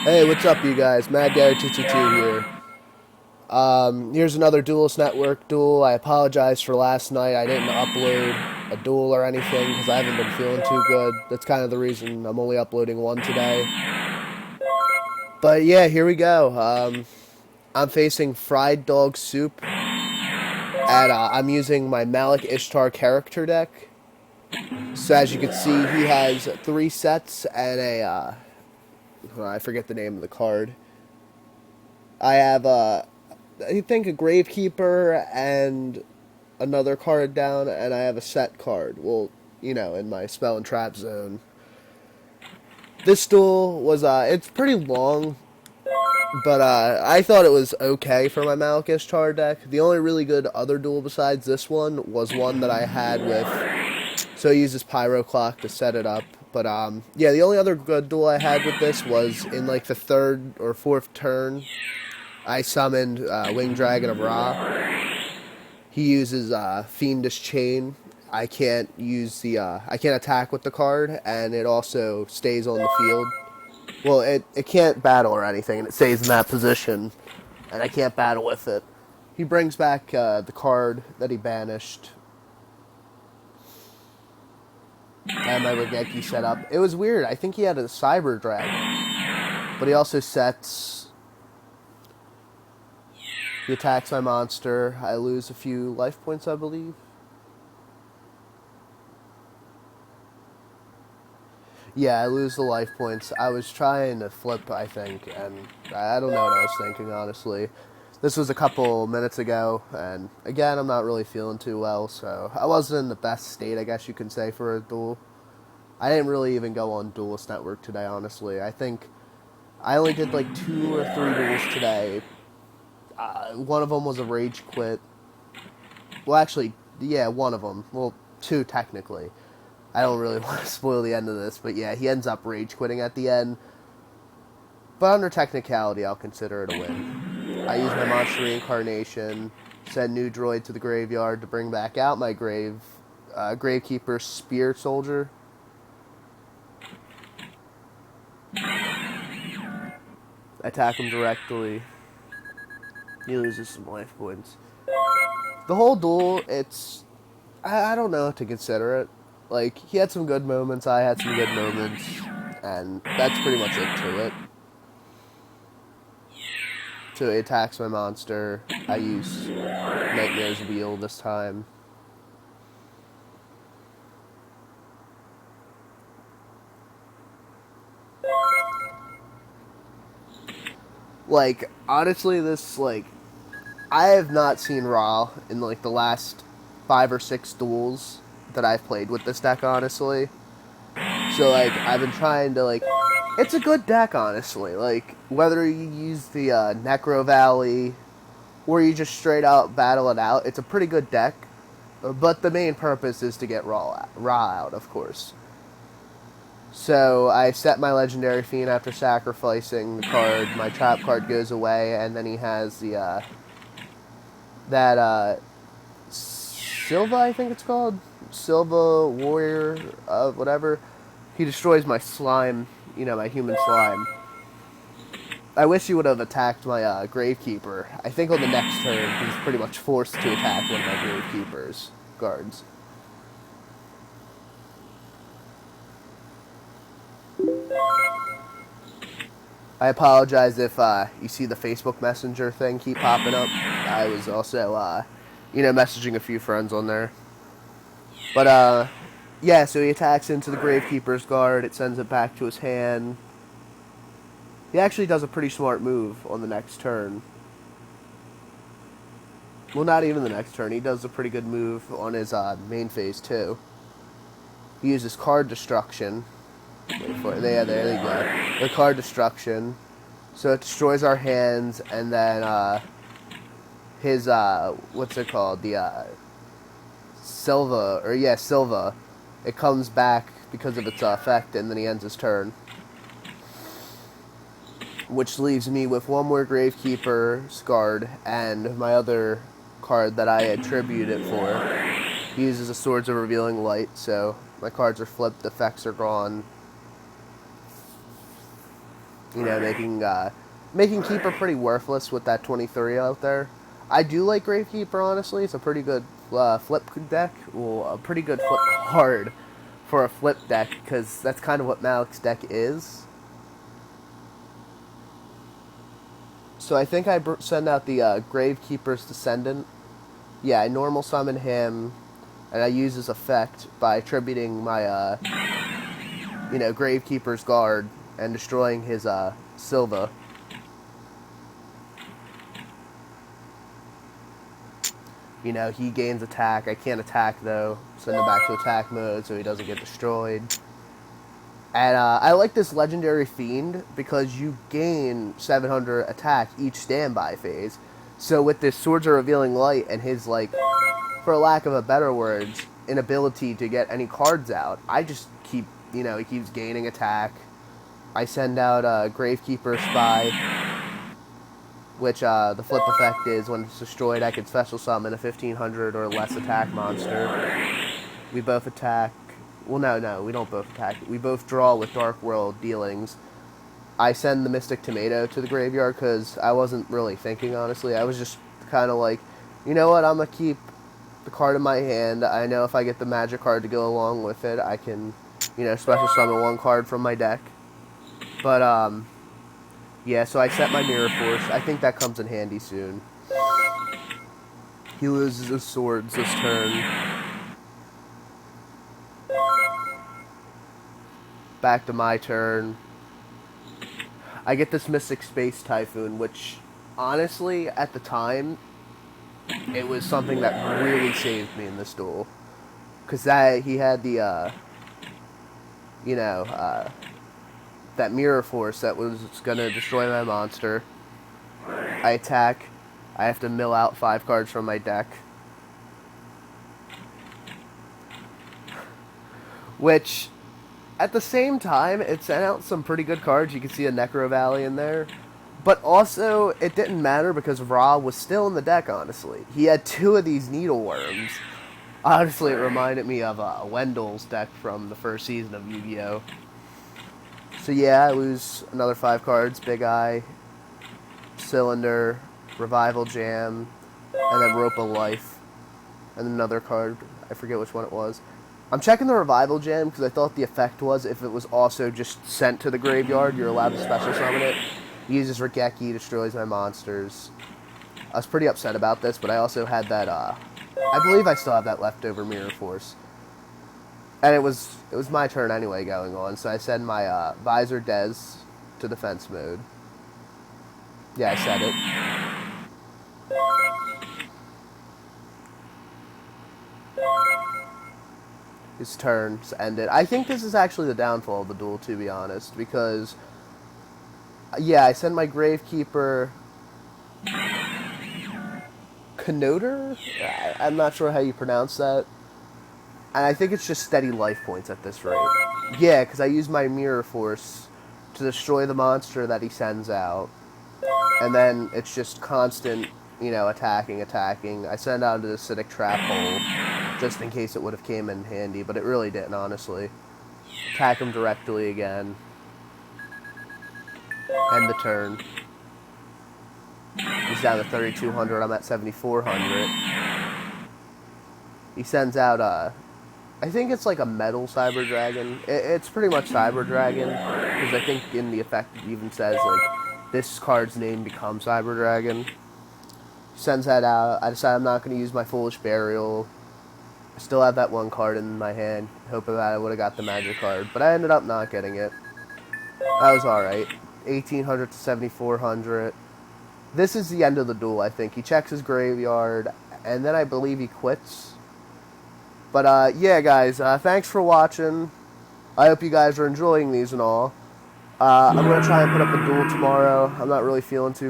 Hey, what's up, you guys? Mad Gary 222 here. Here's another Duelist Network duel. I apologize for last night. I didn't upload a duel or anything because I haven't been feeling too good. That's kind of the reason I'm only uploading one today. But yeah, here we go. I'm facing Fried Dog Soup, and I'm using my Malik Ishtar character deck. So as you can see, he has 3 sets and I forget the name of the card. I have I think a Gravekeeper and another card down, and I have a set card. Well, in my spell and trap zone. This duel was it's pretty long, but I thought it was okay for my Malik Ishtar deck. The only really good other duel besides this one was one that I had with. So I used this Pyro Clock to set it up. But yeah, the only other good duel I had with this was in like the third or fourth turn. I summoned Winged Dragon of Ra. He uses Fiendish Chain. I can't I can't attack with the card, and it also stays on the field. Well, it can't battle or anything, and it stays in that position, and I can't battle with it. He brings back the card that he banished. I had my Regeki set up. It was weird. I think he had a Cyber Dragon, but he also sets. He attacks my monster. I lose a few life points, I believe. Yeah, I lose the life points. I was trying to flip, I think, and I don't know what I was thinking, honestly. This was a couple minutes ago, and again, I'm not really feeling too well, so I wasn't in the best state, I guess you can say, for a duel. I didn't really even go on Duelist Network today, honestly. I think I only did like 2 or 3 duels today. One of them was a rage quit. Well, actually, yeah, one of them. Well, 2 technically. I don't really want to spoil the end of this, but yeah, he ends up rage quitting at the end. But under technicality, I'll consider it a win. I use my monster reincarnation, send new droid to the graveyard to bring back out my Gravekeeper Spear Soldier. Attack him directly. He loses some life points. The whole duel, I don't know how to consider it. Like, he had some good moments, I had some good moments, and that's pretty much it to it. So he attacks my monster. I use Nightmare's Wheel this time. Like, honestly, I have not seen Ra in, like, the last 5 or 6 duels that I've played with this deck, honestly. So, like, I've been trying to, like, it's a good deck, honestly. Like, whether you use the Necro Valley or you just straight out battle it out, it's a pretty good deck. But the main purpose is to get Ra out, of course. So I set my Legendary Fiend after sacrificing the card. My trap card goes away, and then he has the Silva, I think it's called, Silva Warrior, whatever. He destroys my slime, my human slime. I wish he would have attacked my Gravekeeper. I think on the next turn, he's pretty much forced to attack one of my Gravekeeper's guards. I apologize if you see the Facebook Messenger thing keep popping up. I was also, messaging a few friends on there. But, yeah, so he attacks into the Gravekeeper's guard. It sends it back to his hand. He actually does a pretty smart move on the next turn. Well, not even the next turn. He does a pretty good move on his main phase, too. He uses card destruction. Wait for it. Yeah, there you go. The card destruction. So it destroys our hands, and then his, what's it called? The Silva. It comes back because of its effect, and then he ends his turn. Which leaves me with one more Gravekeeper's guard, and my other card that I attribute it for. He uses a Swords of Revealing Light, so my cards are flipped, effects are gone. you know, making Keeper pretty worthless with that 23 out there. I do like Gravekeeper, honestly. It's a pretty good flip deck. Well, a pretty good flip card for a flip deck, because that's kind of what Malik's deck is. So I think I send out the Gravekeeper's Descendant. Yeah, I normal summon him, and I use his effect by attributing my, you know, Gravekeeper's Guard and destroying his Silva. You know, he gains attack. I can't attack, though. Send him back to attack mode so he doesn't get destroyed. And I like this Legendary Fiend because you gain 700 attack each standby phase. So with this Swords of Revealing Light and his, like, for lack of a better words, inability to get any cards out, I just keep, you know, he keeps gaining attack. I send out Gravekeeper Spy, which the flip effect is when it's destroyed, I can special summon a 1500 or less attack monster. We both attack. Well, no, we don't both attack. We both draw with Dark World dealings. I send the Mystic Tomato to the graveyard because I wasn't really thinking, honestly. I was just kind of like, you know what, I'm going to keep the card in my hand. I know if I get the magic card to go along with it, I can, you know, special summon one card from my deck. But, yeah, so I set my Mirror Force. I think that comes in handy soon. He loses his swords this turn. Back to my turn. I get this Mystic Space Typhoon, which, honestly, at the time, it was something that really saved me in this duel. Because he had the, you know, that Mirror Force that was going to destroy my monster. I attack. I have to mill out 5 cards from my deck. Which, at the same time, it sent out some pretty good cards. You can see a Necro Valley in there. But also, it didn't matter because Ra was still in the deck, honestly. He had 2 of these Needleworms. Honestly, it reminded me of Wendell's deck from the first season of Yu-Gi-Oh! So yeah, I lose another 5 cards. Big Eye, Cylinder, Revival Jam, and then Rope of Life. And another card. I forget which one it was. I'm checking the Revival Jam because I thought the effect was if it was also just sent to the graveyard, you're allowed to special summon it. He uses Regeki, destroys my monsters. I was pretty upset about this, but I also had that, I believe I still have that leftover Mirror Force. And it was my turn anyway going on, so I send my Visor Des to defense mode. Yeah, I said it. His turn's ended. I think this is actually the downfall of the duel, to be honest, because, yeah, I send my Gravekeeper Connoter? I'm not sure how you pronounce that. And I think it's just steady life points at this rate. Yeah, because I use my Mirror Force to destroy the monster that he sends out. And then it's just constant, you know, attacking. I send out an Acidic Trap Hole, just in case it would have came in handy, but it really didn't, honestly. Attack him directly again. End the turn. He's down to 3,200, I'm at 7,400. He sends out, I think it's like a Metal Cyber Dragon. It's pretty much Cyber Dragon, because I think in the effect it even says, like, this card's name becomes Cyber Dragon. Sends that out. I decide I'm not going to use my Foolish Burial. I still have that one card in my hand, hoping that I would have got the magic card, but I ended up not getting it. That was alright. 1,800 to 7,400. This is the end of the duel, I think. He checks his graveyard, and then I believe he quits. But, yeah, guys, thanks for watching. I hope you guys are enjoying these and all. I'm going to try and put up a duel tomorrow. I'm not really feeling too